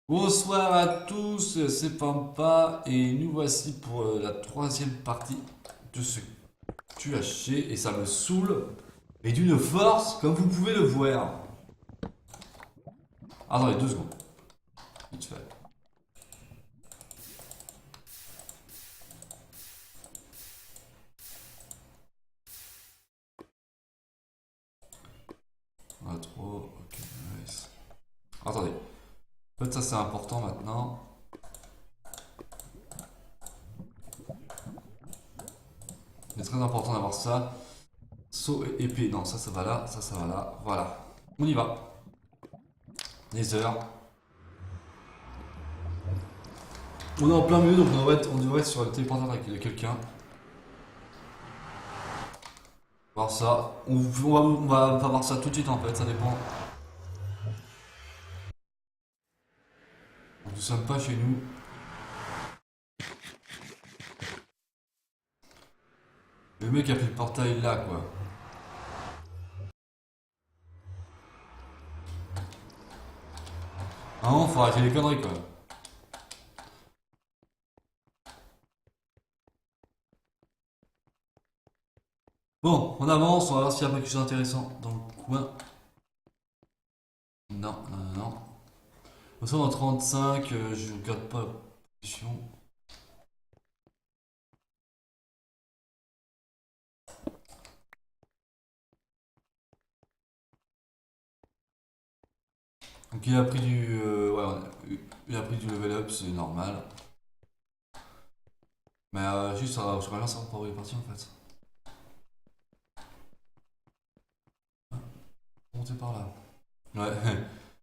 Bonsoir à tous, c'est Pampa et nous voici pour la troisième partie de ce QHC et ça me saoule et d'une force comme vous pouvez le voir. Attendez 2 secondes, vite fait. On a trop, ok, nice. Attendez, en fait ça c'est important maintenant. C'est très important d'avoir ça. Saut et épée, non ça va là, ça va là, voilà. On y va. Les heures. On est en plein milieu donc on devrait être sur le téléporteur avec quelqu'un. Voir ça. On va voir ça tout de suite en fait, ça dépend. Nous sommes pas chez nous. Le mec a fait le portail là quoi. Ah non, faut arrêter les conneries quoi. Bon, on avance, on va voir s'il y a pas quelque chose d'intéressant dans le coin. Non, non, non, non. Nous sommes en 35, je regarde pas la position. Donc il a pris du. Il a pris du level up, c'est normal. Mais juste, je regarde ça pour où il est parti en fait. Monter par là. Ouais,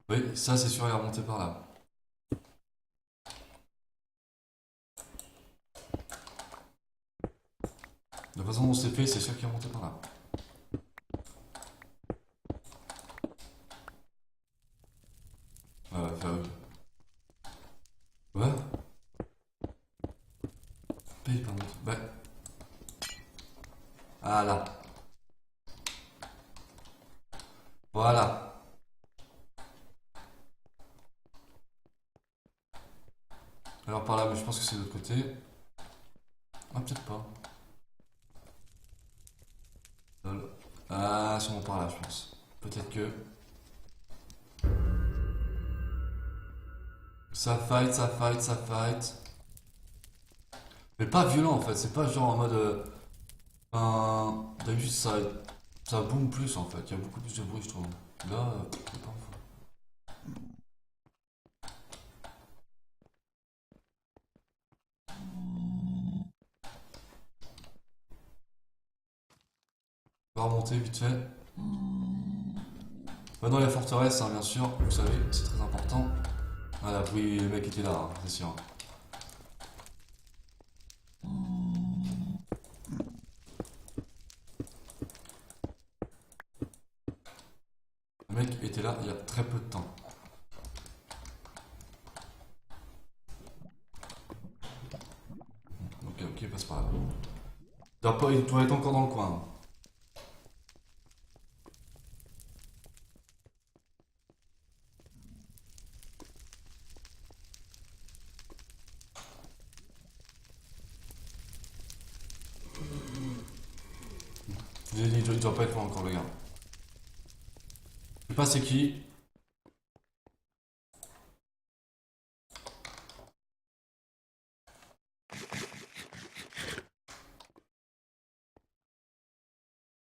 oui, ça c'est sûr, il a remonté par là. De la façon dont c'est fait, c'est sûr qu'il est remonté par là. Ouais, ouais, oui. Ouais, paye par contre. Ouais. Ah là. Voilà. Alors par là, mais je pense que c'est de l'autre côté. Ah, peut-être pas. Lol. Ah, sûrement par là, je pense. Peut-être que. Ça fight, ça fight, ça fight. Mais pas violent en fait, c'est pas genre en mode. D'habitude, ça boom plus en fait, il y a beaucoup plus de bruit, je trouve. Là, c'est pas fou. On va remonter vite fait. Va dans la forteresse, hein, bien sûr, vous savez, c'est très important. Voilà, oui, le mec était là, hein, c'est sûr. Le mec était là il y a très peu de temps. Ok, ok, passe par là. Il doit être encore dans le coin. Je vous ai dit, il doit pas être loin encore, le gars. Je sais pas c'est qui.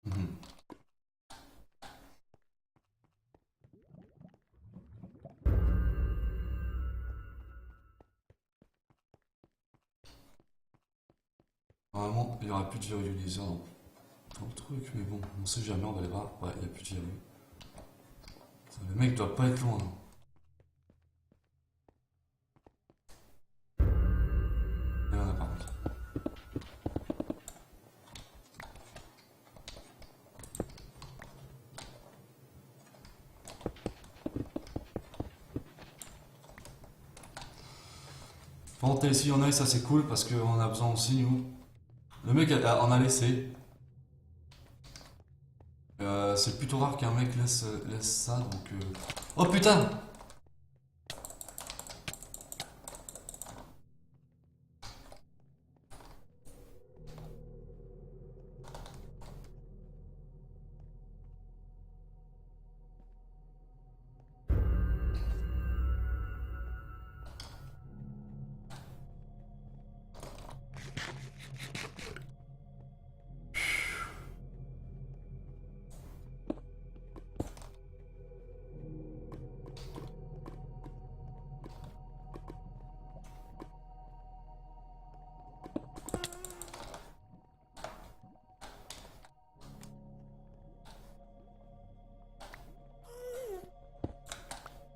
Mhm. Normalement, il y aura plus de verrue du laser dans le truc, mais bon, on sait jamais, on va aller voir. Ouais, il y a plus de verrue. Le mec doit pas être loin. Il y en a par contre. Par contre, s'il y en a, ça c'est cool parce qu'on a besoin aussi, nous. Le mec en a laissé. C'est plutôt rare qu'un mec laisse ça, donc. Oh putain!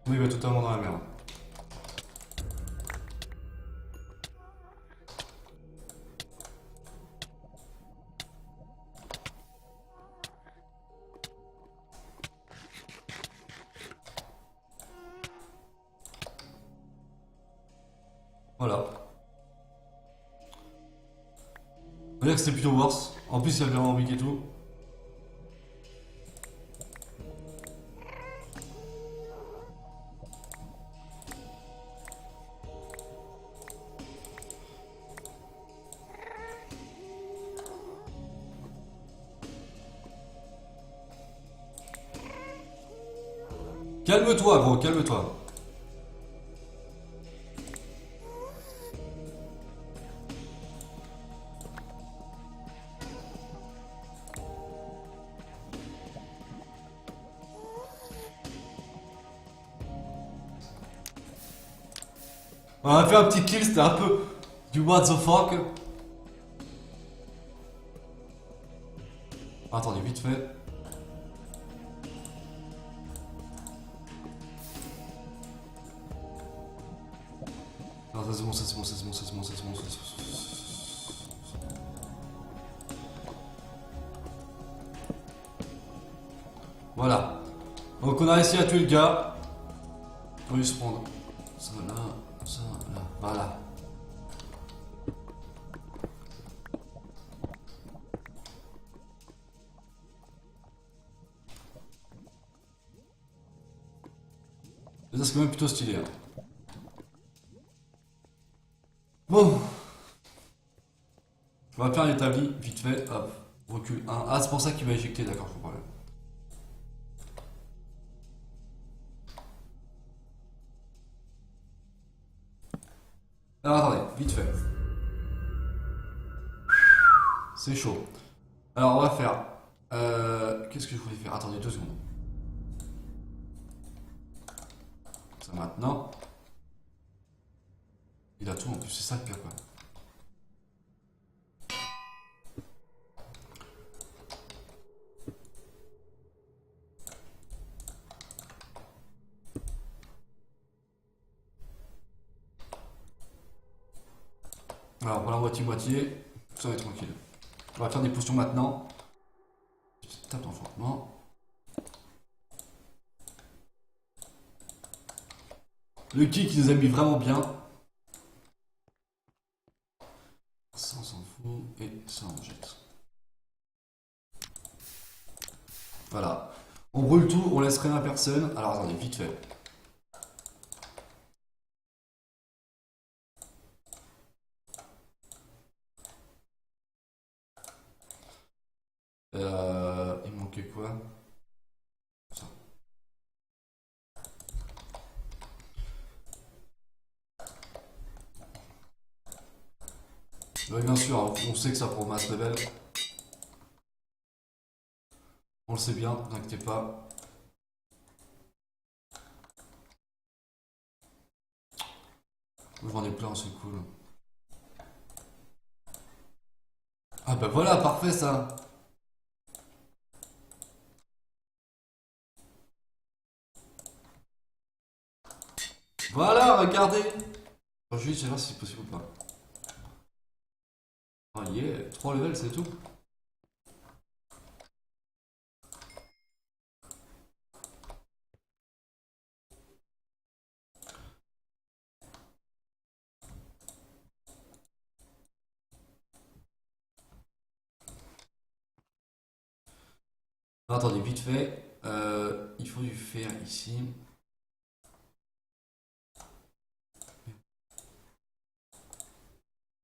Oui, il va totalement dans la merde. Voilà. On va dire que c'était plutôt worse. En plus, il y a bien Warwick et tout. Calme-toi, gros, calme-toi. On a fait un petit kill, c'était un peu du what the fuck. Attendez, vite fait. Non, ça c'est bon, ça c'est bon, ça c'est bon, ça c'est bon, ça c'est bon, ça c'est bon. Voilà. Donc on a réussi à tuer le gars. On va lui se prendre ça là, ça là. Voilà. Ça c'est quand même plutôt stylé. Hein. Bon. On va faire l'établi, vite fait. Hop. Recul 1. Ah, c'est pour ça qu'il va éjecter, d'accord, je comprends bien. Alors attendez, vite fait. C'est chaud. Alors on va faire. Qu'est-ce que je voulais faire? Attendez 2 secondes. Ça maintenant. Il a tout en plus, c'est ça le pire quoi. Alors pour la moitié-moitié, ça va être tranquille. On va faire des potions maintenant. Petite tape d'enfantement. Le kick il nous a mis vraiment bien. Ça on s'en fout et ça on jette. Voilà. On brûle tout, on laisse rien à personne. Alors attendez, vite fait. Il manquait quoi? Ça. Oui, bien sûr, hein, on sait que ça prend masse level. On le sait bien, ne vous inquiétez pas. J'en ai plein, c'est cool. Ah bah voilà, parfait ça. Voilà, regardez. Je vais juste voir si c'est possible ou pas. Ah yeah, 3 levels, c'est tout. Attendez, vite fait. Il faut du fer ici.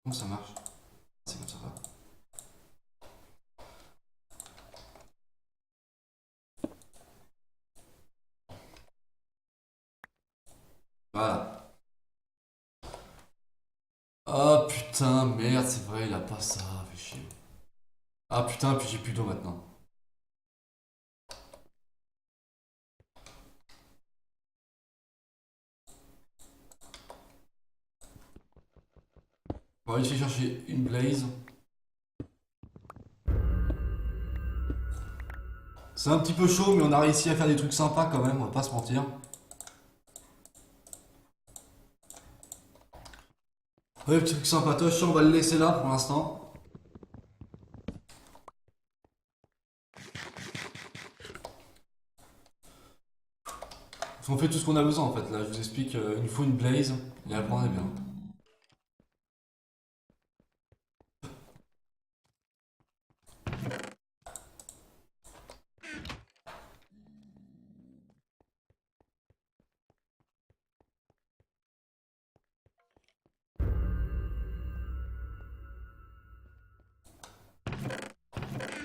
Comment ça marche? C'est comme ça va. Voilà. Ah putain, merde, c'est vrai, il a pas ça, fait chier. Ah putain, puis j'ai plus d'eau maintenant. On va aller chercher une blaze. C'est un petit peu chaud, mais on a réussi à faire des trucs sympas quand même, on va pas se mentir. Ouais, le truc sympatoche, on va le laisser là pour l'instant. On fait tout ce qu'on a besoin en fait. Là, je vous explique, il nous faut une blaze et après on est bien.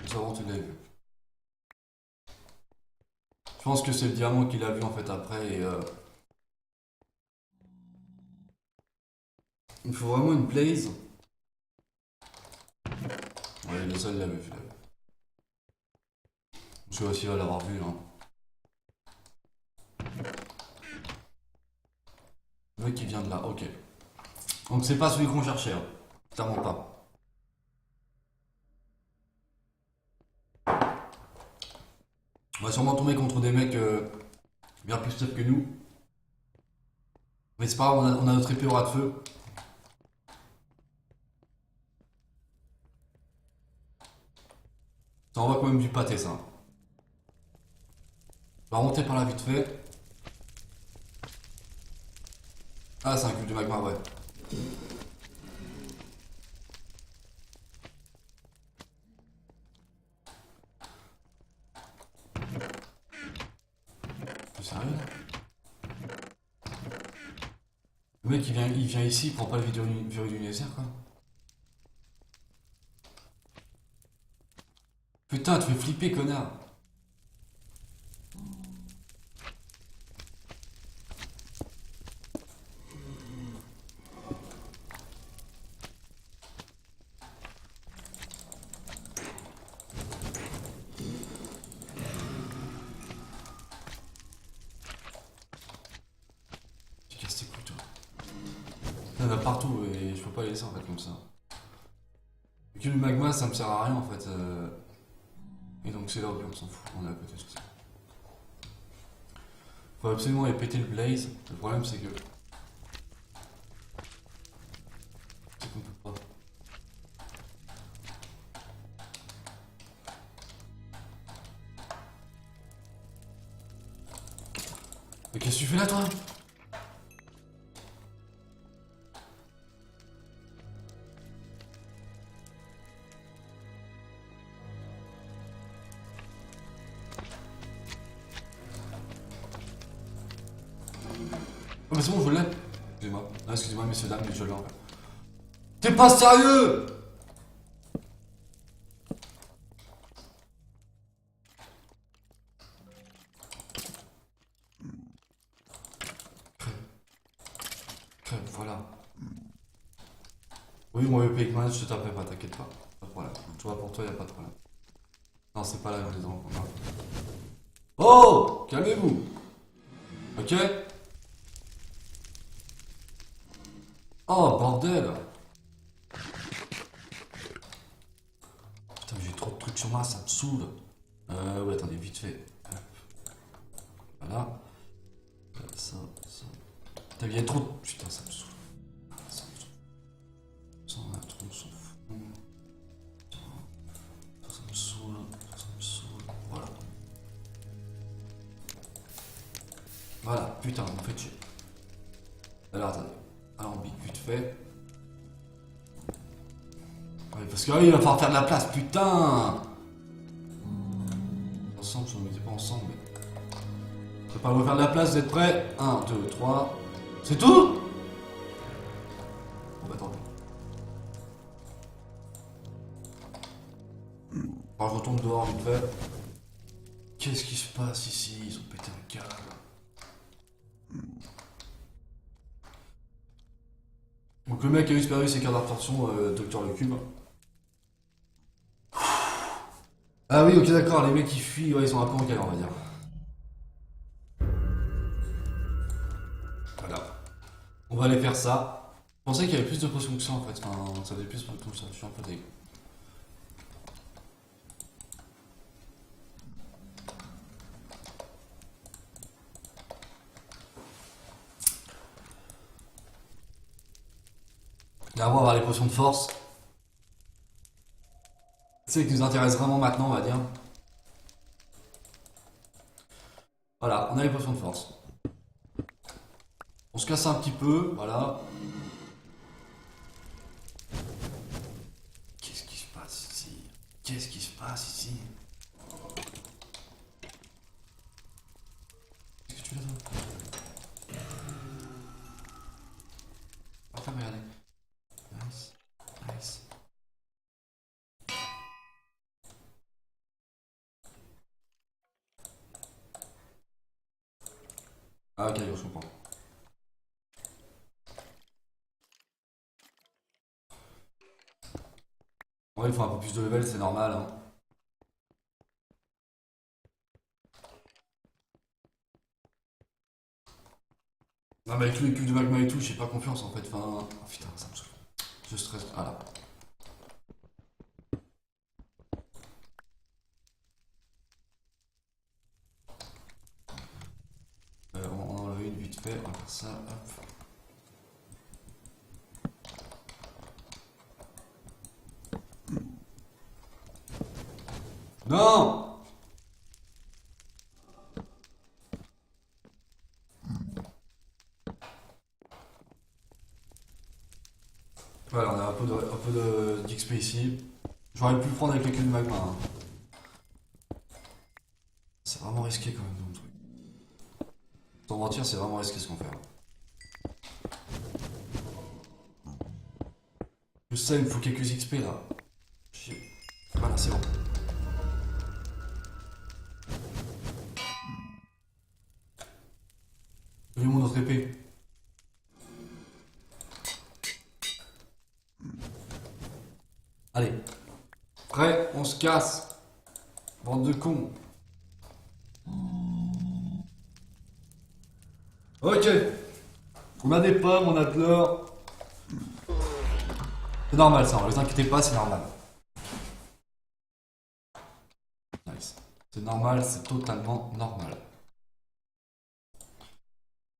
Ça va, tu l'as vu. Je pense que c'est le diamant qu'il a vu en fait après et il faut vraiment une blaze. Ouais, le seul l'a vu, je l'ai vu. Je sais aussi va l'avoir vu hein. Le mec qui vient de là, ok. Donc c'est pas celui qu'on cherchait, hein. Clairement pas. On va sûrement tomber contre des mecs bien plus tough que nous. Mais c'est pas grave, on a notre épée au ras de feu. Ça envoie quand même du pâté ça. On va monter par là vite fait. Ah c'est un cube de magma, ouais. T'es sérieux là? Le mec il vient ici, il prend pas le verrou du nécessaire quoi. Putain, tu fais flipper connard. Tu casses tes couilles toi. Il y en a partout et je peux pas les laisser en fait comme ça. Et que le magma ça me sert à rien en fait. Et donc c'est là où on s'en fout, on est à côté de ça. Faut absolument aller péter le blaze. Le problème c'est que. C'est qu'on peut pas. Mais qu'est-ce que tu fais là toi? Oh mais c'est bon je l'ai. Excusez-moi. Ah, excusez-moi messieurs dames mais je l'ai en fait. T'es pas sérieux? Crève, crève, voilà. Oui moi le Pac-Man je te taperai pas, t'inquiète pas. Pas de problème. Toi pour toi y a pas de problème. Non c'est pas là que je les rencontre. Oh! Calmez-vous! Ok? Oh bordel! Putain j'ai trop de trucs sur moi, ça me saoule. Ouais attendez vite fait. Voilà. Ça, ça. Putain il y a trop de. Putain ça me saoule. Ça me saoule. Ça on a trop, on s'en fout. Ça me saoule. Ça me saoule. Voilà. Voilà, putain, on fait chier. Alors attendez. Alors on pique vite fait. Ouais, parce que il va falloir faire de la place, putain! Ensemble, si on ne mettait pas ensemble, mais. Je vais pas refaire de la place, vous êtes prêts? 1, 2, 3. C'est tout? Bon bah tant pis. Alors je retourne dehors vite fait. Qu'est-ce qui se passe ici? Ils ont pété un câble. Donc le mec a eu perdu ses cartes d'absorption, Docteur Le Cube. Ah oui, ok d'accord, les mecs qui fuient, ouais, ils sont un peu en galère on va dire. Voilà. On va aller faire ça. Je pensais qu'il y avait plus de potions que ça en fait, enfin ça faisait plus comme ça, je suis un peu dégueu. Et avant, on va avoir les potions de force. C'est ce qui nous intéresse vraiment maintenant, on va dire. Voilà, on a les potions de force. On se casse un petit peu, voilà. Qu'est-ce qui se passe ici? Qu'est-ce qui se passe ici? Qu'est-ce que tu fais là, toi? Enfin, regardez. Nice. Nice. Ah, ok, je comprends. Ouais, il faut un peu plus de level, c'est normal, hein. Non, mais avec tous les cubes de magma et tout, j'ai pas confiance en fait. Enfin, oh, putain, ça me saoule. Je stresse. Voilà. On en enlève une vite fait, on va faire ça, hop. Non! Voilà, on a un peu d'XP ici. J'aurais pu le prendre avec les cubes de magma, hein. C'est vraiment risqué quand même, mon truc. Sans mentir, c'est vraiment risqué ce qu'on fait, hein. Juste ça, il me faut quelques XP là. Voilà, c'est bon. Donnez-moi notre épée. Allez. Prêt, on se casse. Bande de cons. Ok. On a des pommes, on a de l'or. C'est normal ça, ne vous inquiétez pas, c'est normal. Nice. C'est normal, c'est totalement normal.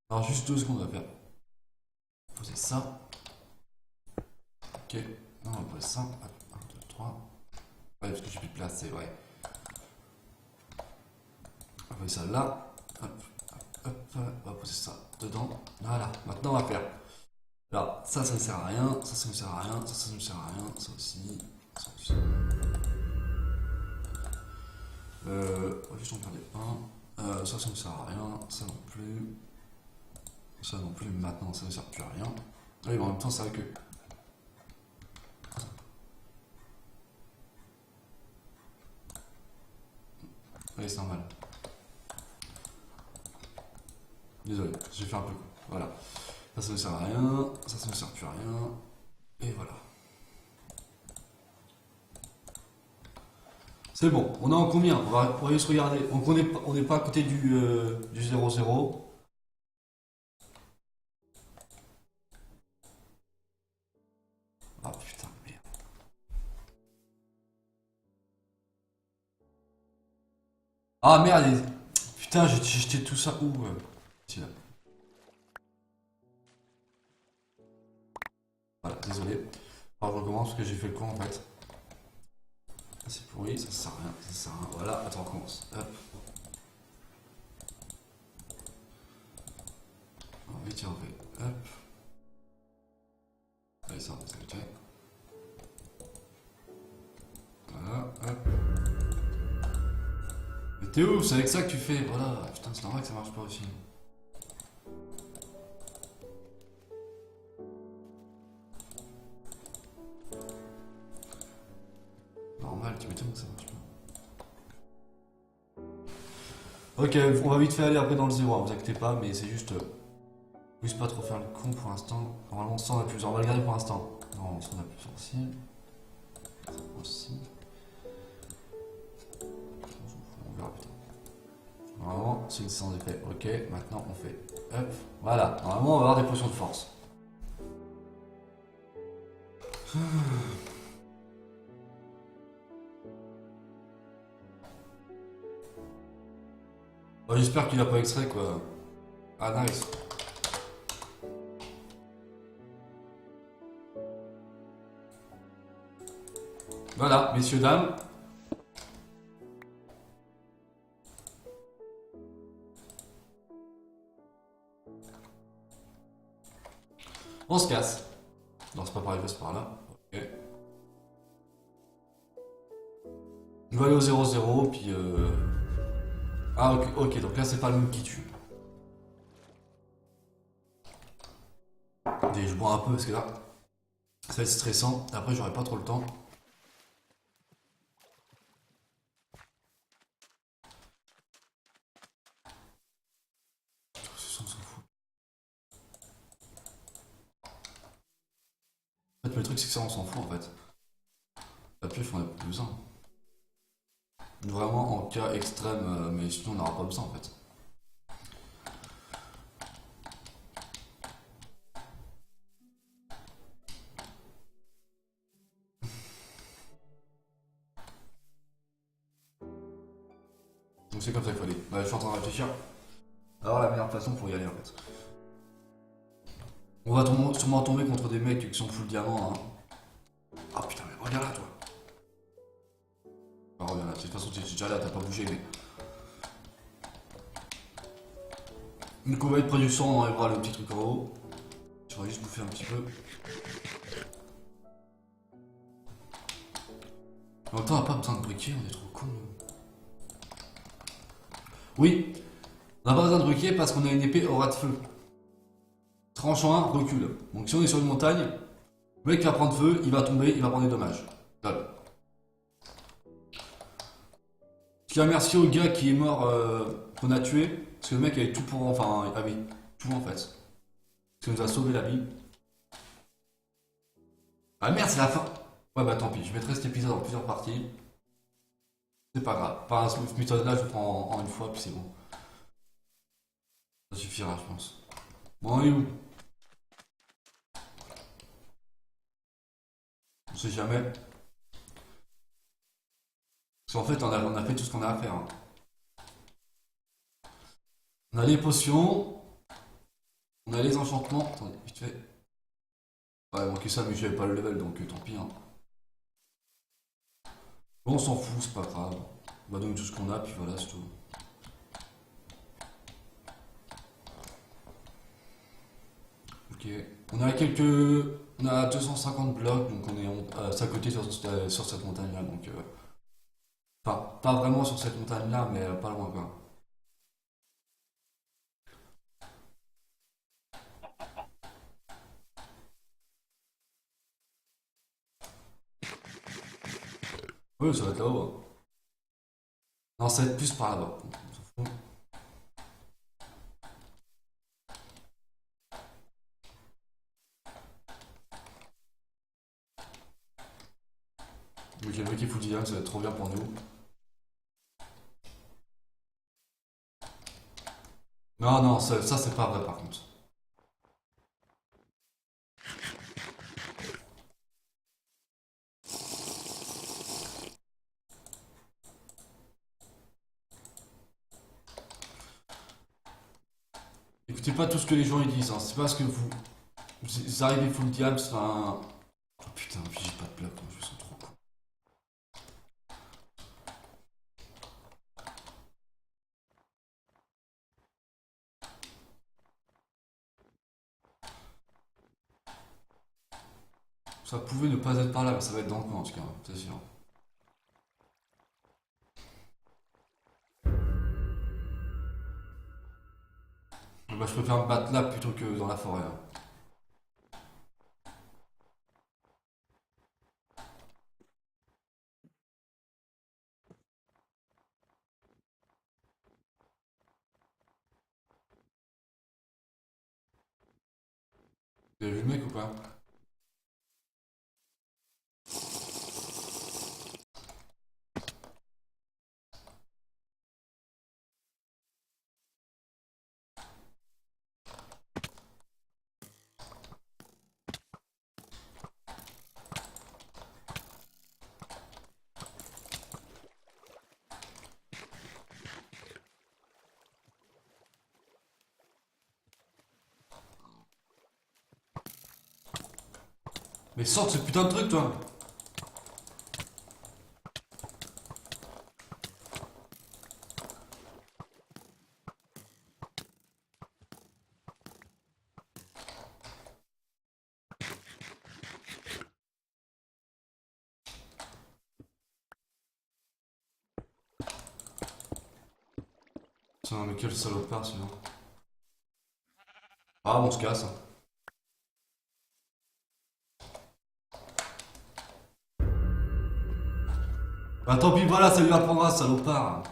Alors juste 2 secondes, on va faire. Poser ça. Ok. Non, on va poser ça. Hop, 1, 2, 3. Ouais, parce que j'ai plus de place, c'est vrai. On va poser ça là. Hop, hop, hop. On va poser ça dedans. Voilà. Maintenant, on va faire. Alors, ça ne sert à rien. Ça ne sert à rien. Ça ne sert à rien. Ça aussi. Ça aussi. On va juste en garder un. Ça ne sert à rien. Ça non plus. Ça non plus. Maintenant, ça ne sert plus à rien. Oui, mais en même temps, c'est vrai que. Oui, c'est normal. Désolé, j'ai fait un peu. Voilà. Ça ne sert à rien. Ça ne sert plus à rien. Et voilà. C'est bon. On est en combien? On va juste regarder. Donc on n'est pas à côté du 0-0. Ah putain, merde. Ah merde. Putain, j'ai jeté tout ça où tiens. Voilà, désolé. Alors je recommence parce que j'ai fait le con en fait. C'est pourri, ça sert à rien, ça sert à rien. Voilà, attends, on recommence. Hop. Oui, tiens, on fait. Hop. Allez, ça, c'est ok. Voilà, hop. Mais t'es où? C'est avec ça que tu fais. Voilà, putain, c'est normal que ça marche pas aussi. Normal, tu m'étonnes que ça marche pas. Ok, on va vite fait aller après dans le 0, hein, vous inquiétez pas, mais c'est juste. Juste pas trop faire le con pour l'instant. Normalement, ça on a plus. On va le garder pour l'instant. Non, ça on a plus aussi. Ça aussi. On verra plus tard. Normalement, c'est sans effet. Ok, maintenant on fait. Hop. Voilà. Normalement, on va avoir des potions de force. Bon, j'espère qu'il a pas extrait quoi. Ah, nice. Voilà, messieurs, dames. On se casse. Non, c'est pas par là, c'est par là. Ok. On va aller au 0-0, puis Ah, ok, ok, donc là, c'est pas le même qui tue. Et je bois un peu parce que là, ça va être stressant. Après, j'aurai pas trop le temps. Ça, on s'en fout. En fait, le truc, c'est que ça, on s'en fout en fait. La pioche, on a plus besoin. Vraiment en cas extrême, mais sinon, on n'aura pas besoin en fait. Donc, c'est comme ça qu'il faut aller. Ouais, je suis en train de réfléchir. Alors, la meilleure façon pour y aller en fait. On va sûrement tomber contre des mecs qui sont full diamant. Hein. Ah putain, mais regarde là, toi. Ah, regarde là, de toute façon, t'es déjà là, t'as pas bougé, mais. Donc, on va être près du sang, on enlèvera le petit truc en haut. Je vais juste bouffer un petit peu. En même temps, on n'a pas besoin de briquet, on est trop con. Oui, on n'a pas besoin de briquet parce qu'on a une épée aura de feu. Tranchant 1, recule. Donc si on est sur une montagne, le mec va prendre feu, il va tomber, il va prendre des dommages. Voilà. Je dis merci au gars qui est mort, qu'on a tué, parce que le mec avait tout pour. Enfin, avait tout en fait. Parce qu'il nous a sauvé la vie. Ah merde, c'est la fin! Ouais, bah tant pis, je mettrai cet épisode en plusieurs parties. C'est pas grave. Par ce méthode-là, je le prends en une fois, puis c'est bon. Ça suffira, je pense. Bon, on est où? On sait jamais. Parce qu'en fait, on a fait tout ce qu'on a à faire. Hein. On a les potions, on a les enchantements. Attendez, vite fait. Ouais, manqué ça, mais j'avais pas le level, donc tant pis. Hein. Bon, on s'en fout, c'est pas grave. On va donner tout ce qu'on a, puis voilà, c'est tout. Ok. On a quelques. On a 250 blocs, donc on est à côté sur cette montagne-là, donc. Enfin, pas vraiment sur cette montagne-là, mais pas loin quoi. Oui, ça va être là-haut. Hein. Non, ça va être plus par là-bas. On s'en fout. Ok, le mec est full diam, ça va être trop bien pour nous. Non, non, ça c'est pas vrai par contre. Écoutez pas tout ce que les gens ils disent, hein. C'est pas ce que vous arrivez full diam, enfin. Oh putain, puis j'ai pas de bloc, je sens trop con. Ça pouvait ne pas être par là, mais ça va être dans le coin en tout cas, c'est sûr. Bah, je préfère me battre là plutôt que dans la forêt. Hein. Vous avez vu le mec ou pas? Mais sors de ce putain de truc toi! Putain, mais quel salopard celui-là. Ah, bon, on se casse. Bah tant pis, voilà, ça lui apprendra, salopard.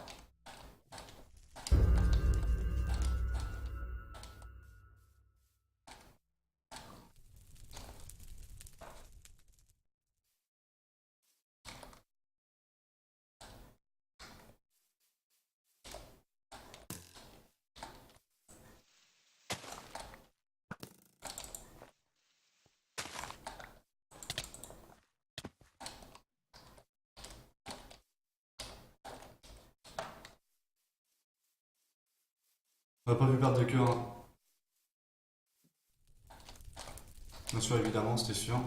On n'a pas pu perdre de cœur. Hein. Bien sûr, évidemment, c'était sûr.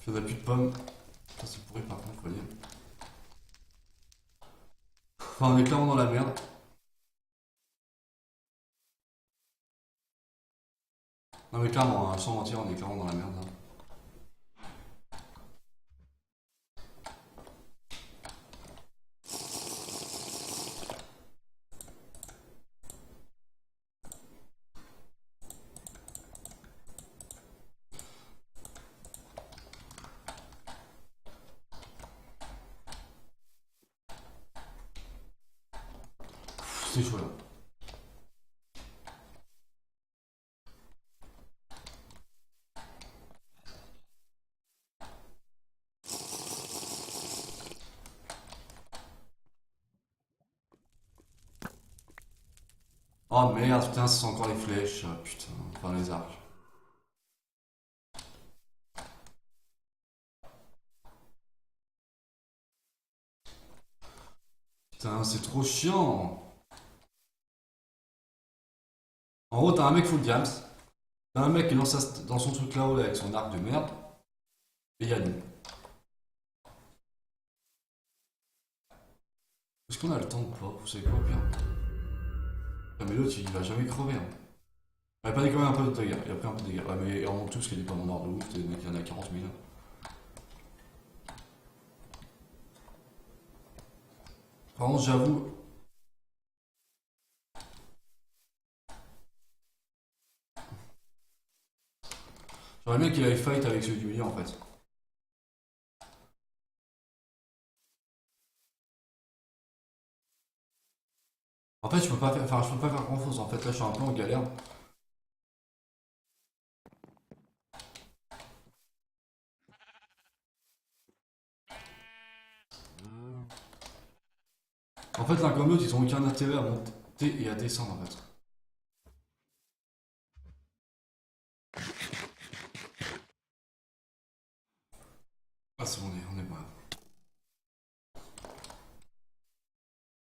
Il n'y a plus de pommes. Ça, c'est pourri par contre, vous voyez. Enfin, on est clairement dans la merde. Non, mais clairement, hein, sans mentir, on est clairement dans la merde. Là. C'est chaud là. Oh merde, putain, c'est encore les flèches. Ah, putain, enfin les arcs. Putain, c'est trop chiant. En gros, t'as un mec full diams. T'as un mec qui lance dans son truc là-haut avec son arc de merde. Et y'a nous. Est-ce qu'on a le temps ou pas? Vous savez quoi, bien? Ah, mais l'autre, il va jamais crever. Hein. Il a pas dit quand même un peu de dégâts. Il a pris un peu de dégâts. Ouais, mais on monte tous qu'il est pas mon ordre de ouf. Il y en a 40 000. Par contre, j'avoue. J'aurais bien qu'il aille fight avec celui du milieu en fait. En fait, je peux pas faire, enfin, je peux pas faire grand chose. En fait, là, je suis un peu en galère. En fait, l'un comme l'autre, ils ont aucun intérêt à monter et à descendre en fait. Ah, c'est bon, on est bon.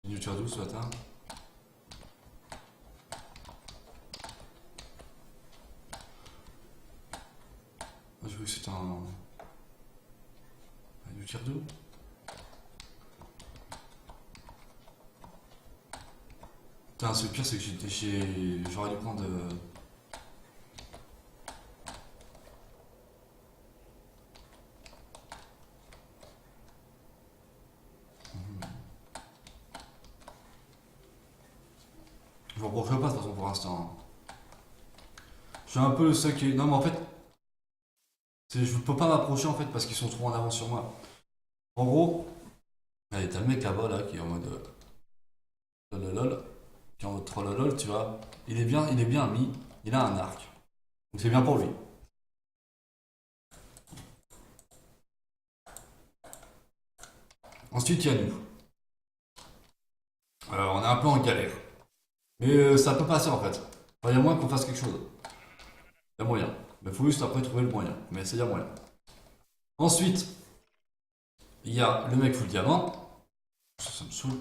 Une youtube 12 ce matin. Je veux que c'est un youtube 2. Putain, ce pire, c'est que j'aurais dû prendre. Je m'en profite pas de toute façon pour l'instant. Hein. Je suis un peu le seul qui. Non, mais en fait, je peux pas m'approcher en fait parce qu'ils sont trop en avance sur moi. En gros, allez, t'as le mec là-bas là qui est en mode. Lololol, qui est en mode trollolol, tu vois. Il est bien mis, il a un arc. Donc c'est bien pour lui. Ensuite, il y a nous. On est un peu en galère. Mais ça peut passer en fait. Enfin, il y a moyen qu'on fasse quelque chose. Il y a moyen. Mais il faut juste après trouver le moyen. Mais c'est y a moyen. Ensuite, il y a le mec full diamant. Ça me saoule.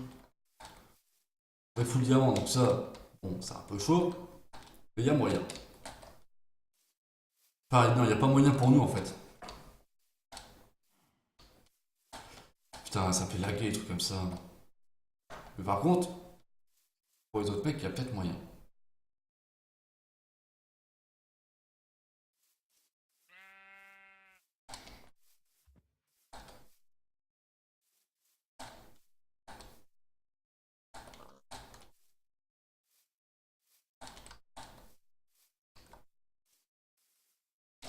Le mec full diamant, donc ça, bon, c'est un peu chaud. Mais il y a moyen. Enfin, non, il n'y a pas moyen pour nous en fait. Putain, ça fait laguer, des trucs comme ça. Mais par contre, pour les autres mecs, il y a peut-être moyen.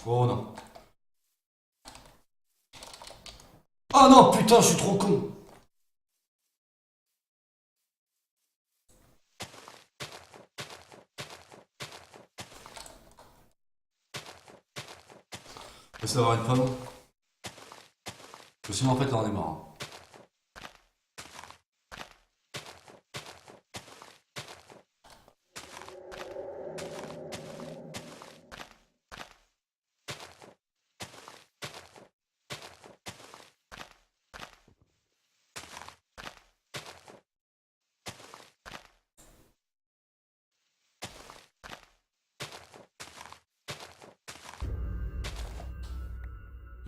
Oh non. Oh non, putain, je suis trop con. Essaye d'avoir une pomme. Parce que sinon, en fait, là, on est mort. Hein.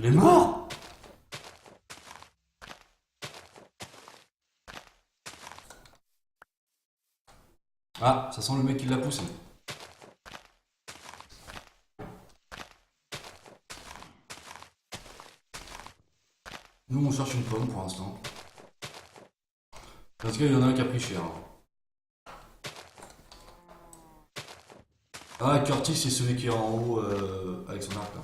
Il est mort. Ah, ça sent le mec qui l'a poussé. Nous, on cherche une pomme pour l'instant. Parce qu'il y en a un qui a pris cher. Ah, Curtis, c'est celui qui est en haut avec son arc là.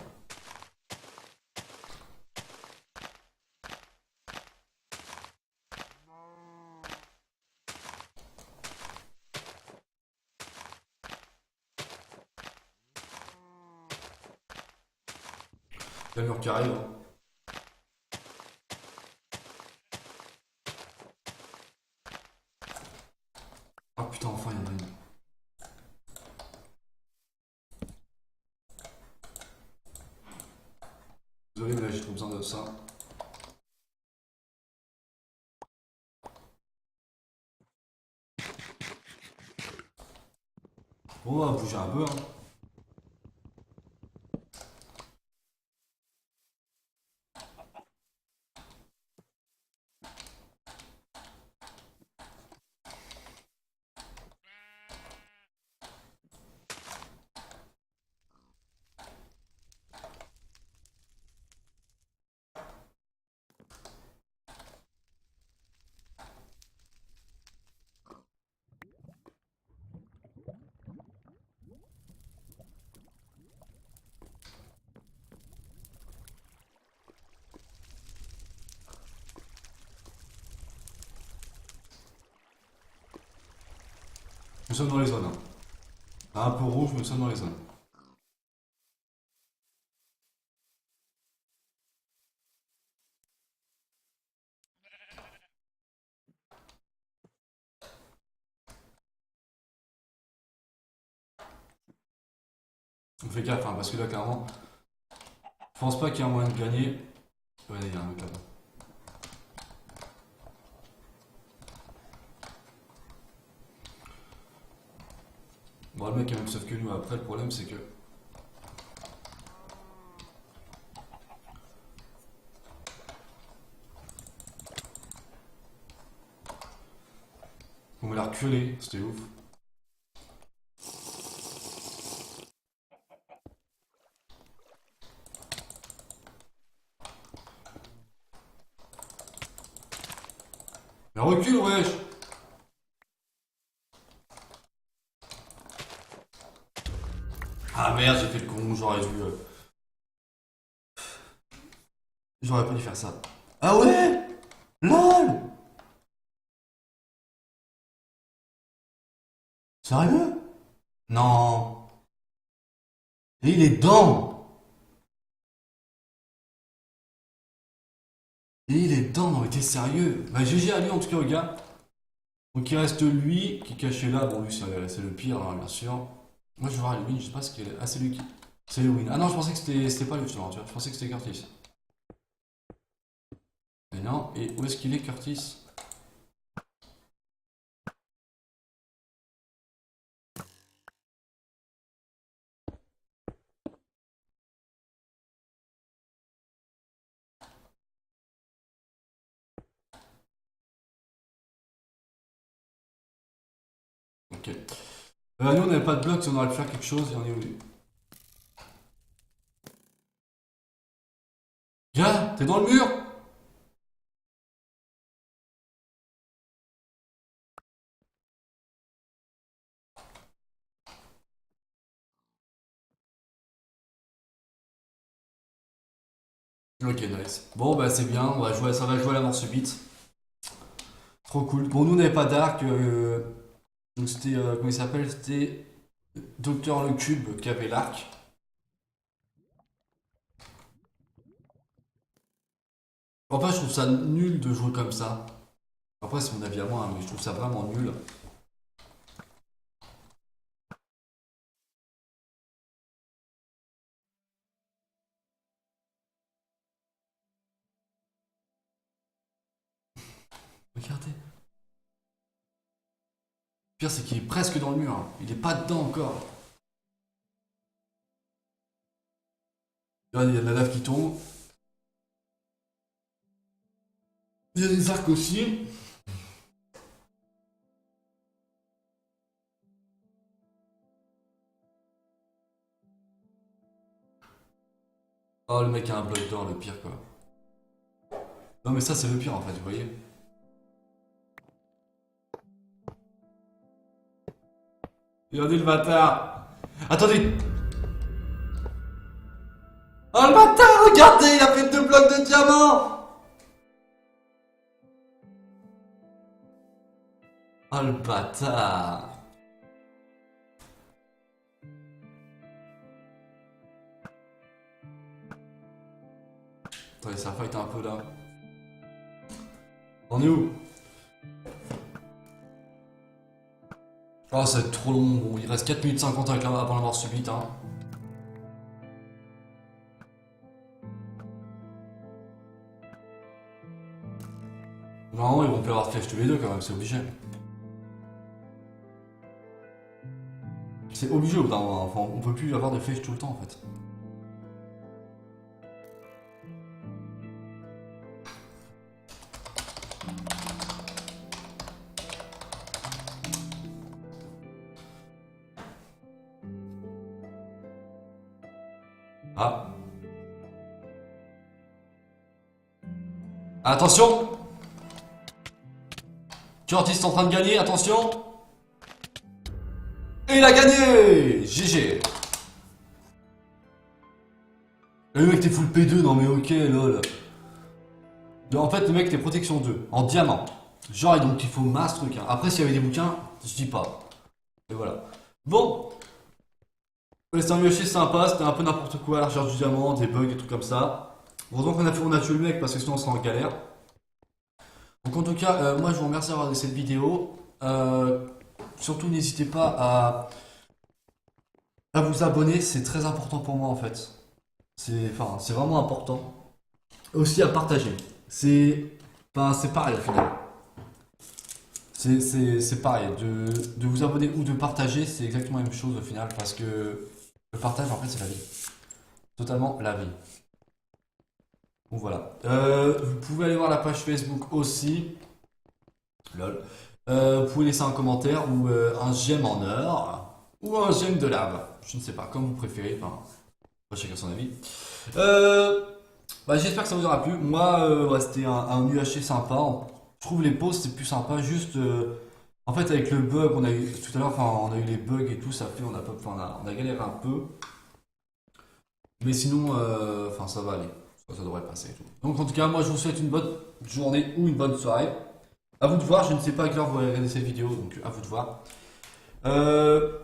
Il y a le mur qui arrive. Hein. Ah putain, enfin, il y en a une. Désolé, mais là, j'ai trop besoin de ça. Bon, on va bouger un peu. Hein. Nous sommes dans les zones. Hein. Un peu rouge, mais nous sommes dans les zones. On fait gaffe, hein, parce que là, clairement, je pense pas qu'il y ait un moyen de gagner. Ouais, il y a un mec là-bas. Bon, le mec a même sauf que nous. Après, le problème, c'est que. On m'a l'air reculé, c'était ouf. Mais recule, wesh! Ah merde, j'ai fait le con, j'aurais dû. J'aurais pas dû faire ça. Ah ouais! LOL! Sérieux? Non! Et il est dedans! Et il est dedans, non mais t'es sérieux? Bah GG à lui en tout cas, le gars. Donc il reste lui qui est caché là. Bon, lui c'est le pire, hein, bien sûr. Moi je vais voir Halloween, je sais pas ce qu'il est. Ah, c'est lui qui. C'est Halloween. Ah non, je pensais que c'était pas lui, justement, tu vois. Je pensais que c'était Curtis. Mais non, et où est-ce qu'il est, Curtis? Ok. Nous on n'avait pas de bloc, si on aurait pu faire quelque chose, il y en est où lui? Gars, t'es dans le mur! Ok, nice. Bon, bah c'est bien, on va jouer, ça va jouer à la mort subite. Trop cool. Bon, nous, on n'avait pas d'arc. Donc, c'était. Comment il s'appelle? C'était Docteur Le Cube qui avait l'arc. En fait, je trouve ça nul de jouer comme ça. Après, c'est mon avis à moi, hein, mais je trouve ça vraiment nul. Regardez. Le pire, c'est qu'il est presque dans le mur, hein. Il est pas dedans encore. Regardez, il y a de la lave qui tombe. Il y a des arcs aussi. Oh, le mec a un bloc d'or, le pire, quoi. Non, mais ça, c'est le pire, en fait, vous voyez. Regardez le bâtard. Attendez. Oh, le bâtard, regardez, il a fait 2 blocs de diamant. Oh, le bâtard. Attendez, ça fight un peu, là. On est où? Oh, ça va être trop long. Bon, il reste 4 minutes 50 avec avant la mort subite, hein. Non, ils vont plus avoir de flèches tous les deux, quand même, c'est obligé. C'est obligé au bout d'un moment, enfin, on peut plus avoir de flèches tout le temps, en fait. Ah. Attention! Curtis est en train de gagner, attention! Et il a gagné! GG! Le mec t'es full P2, non mais ok, lol. En fait, le mec t'es protection 2, en diamant. Genre, et donc il faut masse truc, hein. Après, s'il y avait des bouquins, je dis pas. Et voilà. Bon, ouais, c'était un UHC sympa, c'était un peu n'importe quoi, la recherche du diamant, des bugs, des trucs comme ça. Heureusement on a tué le mec parce que sinon on serait en galère. Donc en tout cas, moi je vous remercie d'avoir regardé cette vidéo. Surtout n'hésitez pas à vous abonner, c'est très important pour moi en fait. C'est vraiment important. Aussi à partager. C'est pareil au final. C'est pareil. De vous abonner ou de partager, c'est exactement la même chose au final parce que le partage en fait c'est la vie. Totalement la vie. Donc voilà. Vous pouvez aller voir la page Facebook aussi. Lol. Vous pouvez laisser un commentaire ou un j'aime en or ou un j'aime de lave. Je ne sais pas, comme vous préférez. Enfin, chacun son avis. Euh, J'espère que ça vous aura plu. Moi, ouais, c'était un UHC sympa. Je trouve les posts c'est plus sympa. Juste, en fait, avec le bug, on a eu tout à l'heure, enfin, on a eu les bugs et tout, ça fait, on a galéré un peu. Mais sinon, enfin, ça va aller. Ça devrait passer et tout. Donc, en tout cas, moi, je vous souhaite une bonne journée ou une bonne soirée. À vous de voir. Je ne sais pas à quelle heure vous allez regarder cette vidéo, donc à vous de voir. Euh,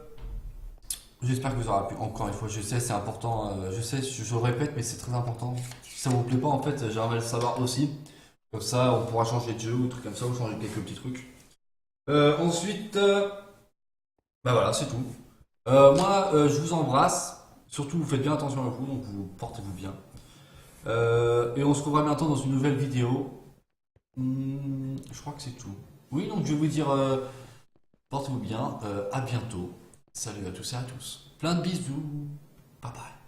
J'espère que vous aurez pu. Encore une fois, je sais, c'est important. Je sais, je le répète, mais c'est très important. Si ça vous plaît pas, en fait, j'aimerais le savoir aussi. Comme ça, on pourra changer de jeu ou trucs comme ça, ou changer quelques petits trucs. Ensuite, bah voilà, c'est tout. Moi, je vous embrasse. Surtout, vous faites bien attention à vous, donc vous portez-vous bien. Et on se revoit bientôt dans une nouvelle vidéo. Je crois que c'est tout. Oui, donc je vais vous dire, portez-vous bien. À bientôt. Salut à tous et à tous. Plein de bisous. Bye bye.